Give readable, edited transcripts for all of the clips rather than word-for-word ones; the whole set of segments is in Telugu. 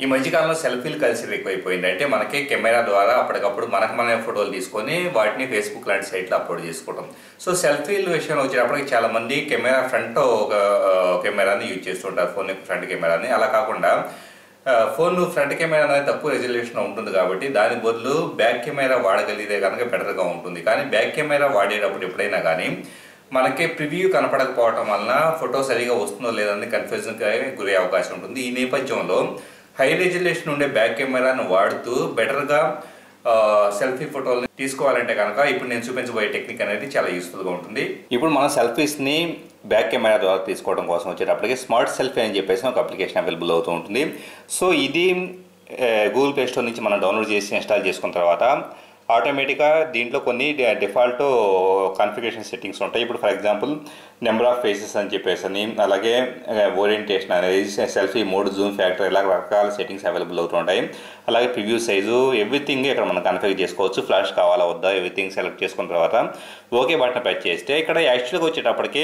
ఈ మధ్యకాలంలో సెల్ఫీలు కల్చర్ ఎక్కువైపోయింది. అంటే మనకి కెమెరా ద్వారా అప్పటికప్పుడు మనమే ఫోటోలు తీసుకొని వాటిని ఫేస్బుక్ లాంటి సైట్లో అప్లోడ్ చేసుకోవడం. సో సెల్ఫీల విషయంలో వచ్చేటప్పటికి చాలా మంది కెమెరా ఫ్రంట్ ఒక కెమెరాని యూజ్ చేస్తుంటారు, ఫోన్ యొక్క ఫ్రంట్ కెమెరాని. అలా కాకుండా ఫోన్ ఫ్రంట్ కెమెరా అనేది తక్కువ రెజల్యూషన్ ఉంటుంది కాబట్టి దాని బదులు బ్యాక్ కెమెరా వాడగలిగితే కనుక బెటర్గా ఉంటుంది. కానీ బ్యాక్ కెమెరా వాడేటప్పుడు ఎప్పుడైనా కానీ మనకి ప్రివ్యూ కనపడకపోవటం వలన ఫోటో సరిగా వస్తుందో లేదని కన్ఫ్యూజన్కి గురయ్యే అవకాశం ఉంటుంది. ఈ నేపథ్యంలో హై రెజల్యూషన్ ఉండే బ్యాక్ కెమెరాను వాడుతూ బెటర్గా సెల్ఫీ ఫోటోలు తీసుకోవాలంటే కనుక ఇప్పుడు నేను చూపించబోయే టెక్నిక్ అనేది చాలా యూస్ఫుల్గా ఉంటుంది. ఇప్పుడు మనం సెల్ఫీస్ని బ్యాక్ కెమెరా ద్వారా తీసుకోవడం కోసం వచ్చేటప్పటికి స్మార్ట్ సెల్ఫీ అని చెప్పేసి ఒక అప్లికేషన్ అవైలబుల్ అవుతూ ఉంటుంది. సో ఇది గూగుల్ ప్లే స్టోర్ నుంచి మనం డౌన్లోడ్ చేసి ఇన్స్టాల్ చేసుకున్న తర్వాత ఆటోమేటిక్గా దీంట్లో కొన్ని డిఫాల్ట్ కాన్ఫిగరేషన్ సెట్టింగ్స్ ఉంటాయి. ఇప్పుడు for example number of faces అని చెప్పేసి అని, అలాగే ఓరియంటేషన్ అనేది, సెల్ఫీ మోడ్, జూమ్ ఫ్యాక్టర్, ఇలా రకరకాల సెట్టింగ్స్ అవైలబుల్ అవుతూ ఉంటాయి. అలాగే ప్రివ్యూ సైజు, ఎవ్రీథింగ్ ఇక్కడ మనం కన్ఫిగర్ చేసుకోవచ్చు. ఫ్లాష్ కావాలా వద్దా ఎవ్రీథింగ్ సెలెక్ట్ చేసుకున్న తర్వాత ఓకే బటన్ ప్రెస్ చేస్తే ఇక్కడ యాక్చువల్గా వచ్చేటప్పటికి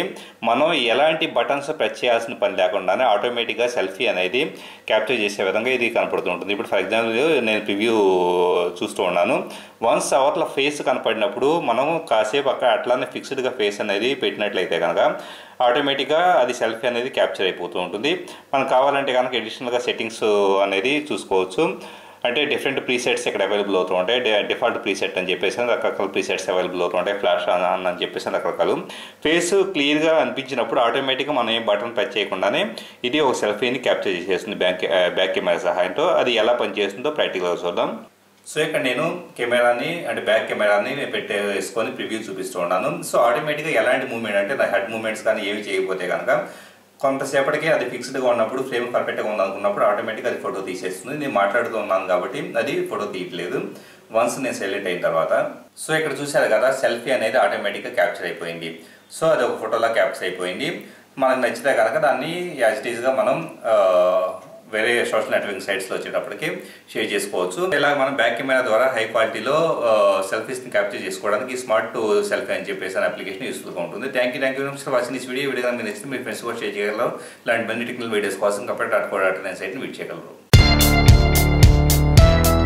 మనం ఎలాంటి బటన్స్ ప్రెస్ చేయాల్సిన పని లేకుండానే ఆటోమేటిక్గా సెల్ఫీ అనేది క్యాప్చర్ చేసే విధంగా ఇది కనపడుతూ ఉంటుంది. ఇప్పుడు ఫర్ ఎగ్జాంపుల్ నేను ప్రివ్యూ చూస్తూ ఉన్నాను. వన్స్ అవతల ఫేస్ కనపడినప్పుడు మనం కాసేపు అక్కడ అట్లానే ఫిక్స్డ్గా ఫేస్ అనేది పెట్టినట్లయితే కనుక ఆటోమేటిక్గా అది సెల్ఫీ అనేది క్యాప్చర్ అయిపోతూ ఉంటుంది. మనం కావాలంటే కనుక అడిషనల్గా సెట్టింగ్స్ అనేది చూసుకోవచ్చు. అంటే డిఫరెంట్ ప్రీసెట్స్ ఇక్కడ అవైలబుల్ అవుతూ ఉంటాయి. డిఫాల్ట్ ప్రీసెట్ అని చెప్పేసి రకరకాల ప్రీసెట్స్ అవైలబుల్ అవుతూ ఉంటాయి. ఫ్లాష్ ఆన్ అని చెప్పేసి రకరకాలు. ఫేస్ క్లియర్గా అనిపించినప్పుడు ఆటోమేటిక్గా మనం ఏ బటన్ ప్రెస్ చేయకుండానే ఇది ఒక సెల్ఫీని క్యాప్చర్ చేసేస్తుంది బ్యాక్ కెమెరా సహాయంతో. అది ఎలా పనిచేస్తుందో ప్రాక్టికల్గా చూద్దాం. సో ఇక్కడ నేను కెమెరాని అంటే బ్యాక్ కెమెరాని పెట్టేసుకొని ప్రివ్యూ చూపిస్తూ ఉన్నాను. సో ఆటోమేటిక్గా ఎలాంటి మూవ్మెంట్ అంటే నా హెడ్ మూవ్మెంట్స్ కానీ ఏమి చేయకపోతే కనుక కొంతసేపటికి అది ఫిక్స్డ్గా ఉన్నప్పుడు ఫ్రేమ్ పర్ఫెక్ట్గా ఉందనుకున్నప్పుడు ఆటోమేటిక్గా అది ఫోటో తీసేస్తుంది. నేను మాట్లాడుతూ ఉన్నాను కాబట్టి అది ఫోటో తీయట్లేదు వన్స్ నేను సైలెంట్ అయిన తర్వాత. సో ఇక్కడ చూశారు కదా సెల్ఫీ అనేది ఆటోమేటిక్గా క్యాప్చర్ అయిపోయింది. సో అది ఒక ఫోటోలా క్యాప్చర్ అయిపోయింది. మనకు నచ్చితే కనుక దాన్ని యాజ్ ఇట్ ఈజ్గా మనం వేరే సోషల్ నెట్వర్కింగ్ సైట్స్లో వచ్చేటప్పటికి షేర్ చేసుకోవచ్చు. ఇలా మనం బ్యాక్ కెమెరా ద్వారా హై క్వాలిటీలో సెల్ఫీస్ని క్యాప్చర్ చేసుకోవడానికి స్మార్ట్ సెల్ఫీ అని చెప్పేసి అప్లికేషన్ యూస్ఫుల్గా ఉంటుంది. Thank you very much for watching this video. Video మీకు నచ్చితే మీ ఫ్రెండ్స్ కూడా షేర్ చేయగలరు. ఇలాంటి మరిన్ని టెక్నికల్ వీడియోస్ కోసం కపట్.co.in సైట్ని విజిట్ చేయగలరు.